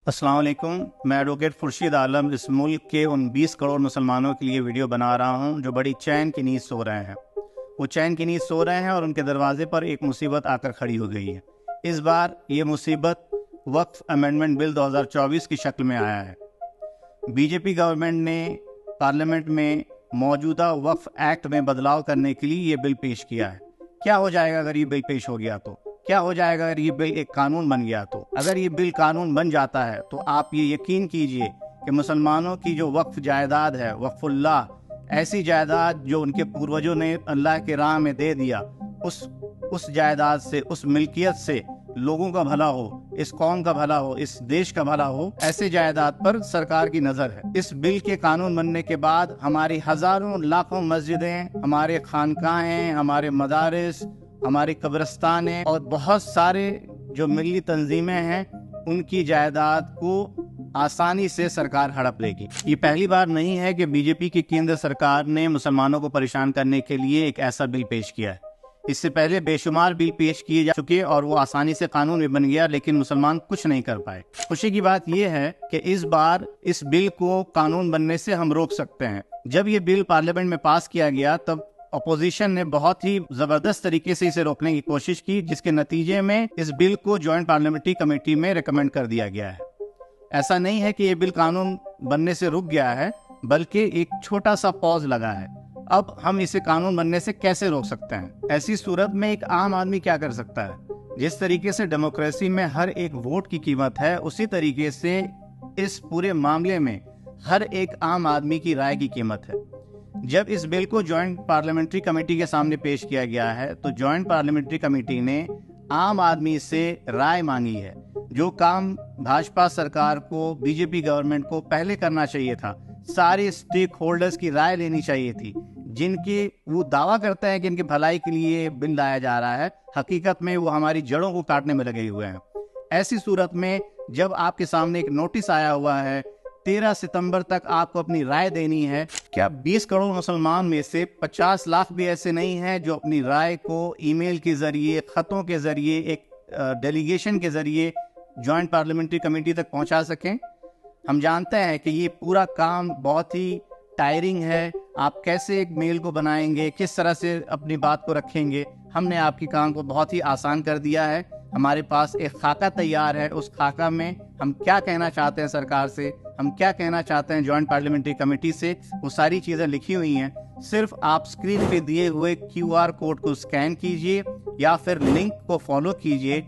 अस्सलाम वालेकुम। मैं एडवोकेट खुर्शीद आलम इस मुल्क के उन 20 करोड़ मुसलमानों के लिए वीडियो बना रहा हूं जो बड़ी चैन की नींद सो रहे हैं। वो चैन की नींद सो रहे हैं और उनके दरवाजे पर एक मुसीबत आकर खड़ी हो गई है। इस बार ये मुसीबत वक्फ अमेंडमेंट बिल 2024 की शक्ल में आया है। बीजेपी गवर्नमेंट ने पार्लियामेंट में मौजूदा वक्फ एक्ट में बदलाव करने के लिए ये बिल पेश किया है। क्या हो जाएगा अगर ये बिल पेश हो गया तो? क्या हो जाएगा अगर ये बिल एक कानून बन गया तो? अगर ये बिल कानून बन जाता है तो आप ये यकीन कीजिए कि मुसलमानों की जो वक्फ जायदाद है, वक्फुल्लाह, ऐसी जायदाद जो उनके पूर्वजों ने अल्लाह के राह में दे दिया, उस जायदाद से, उस मिल्कियत से लोगों का भला हो, इस कौम का भला हो, इस देश का भला हो, ऐसे जायदाद पर सरकार की नजर है। इस बिल के कानून बनने के बाद हमारी हजारों लाखों मस्जिदें, हमारे खानकाहें, हमारे मदारिस, हमारी कब्रिस्तानें और बहुत सारे जो मिली तंजीमें हैं, उनकी जायदाद को आसानी से सरकार हड़प लेगी। ये पहली बार नहीं है कि बीजेपी की केंद्र सरकार ने मुसलमानों को परेशान करने के लिए एक ऐसा बिल पेश किया है। इससे पहले बेशुमार बिल पेश किए जा चुके और वो आसानी से कानून भी बन गया, लेकिन मुसलमान कुछ नहीं कर पाए। खुशी की बात यह है कि इस बार इस बिल को कानून बनने से हम रोक सकते हैं। जब ये बिल पार्लियामेंट में पास किया गया तब अपोजिशन ने बहुत ही जबरदस्त तरीके से इसे रोकने की कोशिश की, जिसके नतीजे में इस बिल को जॉइंट पार्लियामेंट्री कमेटी में रिकमेंड कर दिया गया है। ऐसा नहीं है कि ये बिल कानून बनने से रुक गया है, बल्कि एक छोटा सा पॉज लगा है। अब हम इसे कानून बनने से कैसे रोक सकते हैं? ऐसी सूरत में एक आम आदमी क्या कर सकता है? जिस तरीके से डेमोक्रेसी में हर एक वोट की कीमत है, उसी तरीके से इस पूरे मामले में हर एक आम आदमी की राय की कीमत है। जब इस बिल को जॉइंट पार्लियामेंट्री कमेटी के सामने पेश किया गया है तो जॉइंट पार्लियामेंट्री कमेटी ने आम आदमी से राय मांगी है। जो काम भाजपा सरकार को, बीजेपी गवर्नमेंट को पहले करना चाहिए था, सारे स्टेक होल्डर्स की राय लेनी चाहिए थी, जिनकी वो दावा करते हैं कि इनकी भलाई के लिए बिल लाया जा रहा है, हकीकत में वो हमारी जड़ों को काटने में लगे हुए हैं। ऐसी सूरत में जब आपके सामने एक नोटिस आया हुआ है, 13 सितंबर तक आपको अपनी राय देनी है, क्या 20 करोड़ मुसलमान में से 50 लाख भी ऐसे नहीं हैं जो अपनी राय को ईमेल के जरिए, खतों के जरिए, एक डेलीगेशन के जरिए जॉइंट पार्लियामेंट्री कमेटी तक पहुंचा सकें? हम जानते हैं कि ये पूरा काम बहुत ही टायरिंग है। आप कैसे एक मेल को बनाएंगे, किस तरह से अपनी बात को रखेंगे? हमने आपके काम को बहुत ही आसान कर दिया है। हमारे पास एक खाका तैयार है। उस खाका में हम क्या कहना चाहते हैं सरकार से, हम क्या कहना चाहते हैं जॉइंट पार्लियामेंट्री कमेटी से, वो सारी चीज़ें लिखी हुई हैं। सिर्फ आप स्क्रीन पे दिए हुए QR कोड को स्कैन कीजिए या फिर लिंक को फॉलो कीजिए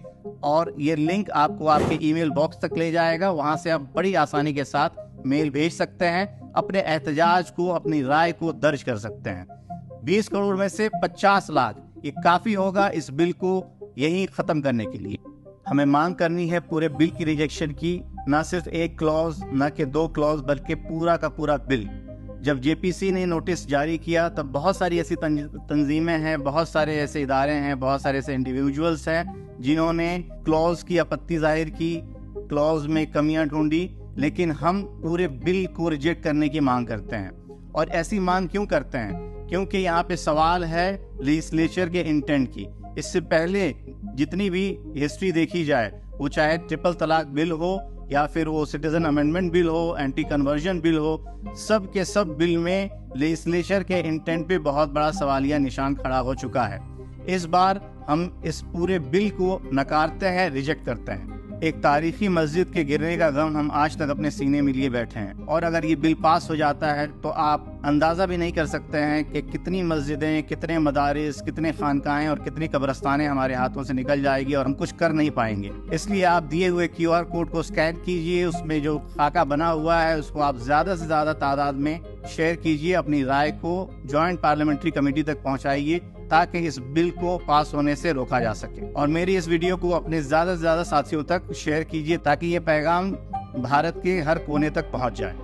और ये लिंक आपको आपके ईमेल बॉक्स तक ले जाएगा। वहाँ से आप बड़ी आसानी के साथ मेल भेज सकते हैं, अपने एहतजाज को, अपनी राय को दर्ज कर सकते हैं। 20 करोड़ में से 50 लाख, ये काफ़ी होगा इस बिल को यही ख़त्म करने के लिए। हमें मांग करनी है पूरे बिल की रिजेक्शन की, ना सिर्फ एक क्लॉज, ना कि 2 क्लॉज, बल्कि पूरा का पूरा बिल। जब JPC ने नोटिस जारी किया तब बहुत सारी ऐसी तंजीमें हैं, बहुत सारे ऐसे इदारे हैं, बहुत सारे ऐसे इंडिविजुअल्स हैं जिन्होंने क्लॉज की आपत्ति जाहिर की, क्लॉज में कमियां ढूंढी, लेकिन हम पूरे बिल को रिजेक्ट करने की मांग करते हैं। और ऐसी मांग क्यों करते हैं? क्योंकि यहाँ पे सवाल है लेजिस्लेचर के इंटेंट की। इससे पहले जितनी भी हिस्ट्री देखी जाए, वो चाहे ट्रिपल तलाक बिल हो या फिर वो सिटीजन अमेंडमेंट बिल हो, एंटी कन्वर्जन बिल हो, सब के सब बिल में लेजिस्लेचर के इंटेंट पे बहुत बड़ा सवालिया निशान खड़ा हो चुका है। इस बार हम इस पूरे बिल को नकारते हैं, रिजेक्ट करते हैं। एक तारीखी मस्जिद के गिरने का गम हम आज तक अपने सीने में लिए बैठे हैं, और अगर ये बिल पास हो जाता है तो आप अंदाज़ा भी नहीं कर सकते हैं कि कितनी मस्जिदें, कितने मदारिस, कितने खानकाहें और कितनी कब्रिस्तानें हमारे हाथों से निकल जाएगी और हम कुछ कर नहीं पाएंगे। इसलिए आप दिए हुए QR कोड को स्कैन कीजिए, उसमें जो खाका बना हुआ है उसको आप ज़्यादा से ज़्यादा तादाद में शेयर कीजिए, अपनी राय को जॉइंट पार्लियामेंट्री कमेटी तक पहुँचाइए ताकि इस बिल को पास होने से रोका जा सके। और मेरी इस वीडियो को अपने ज़्यादा से ज़्यादा साथियों तक शेयर कीजिए ताकि ये पैगाम भारत के हर कोने तक पहुंच जाए।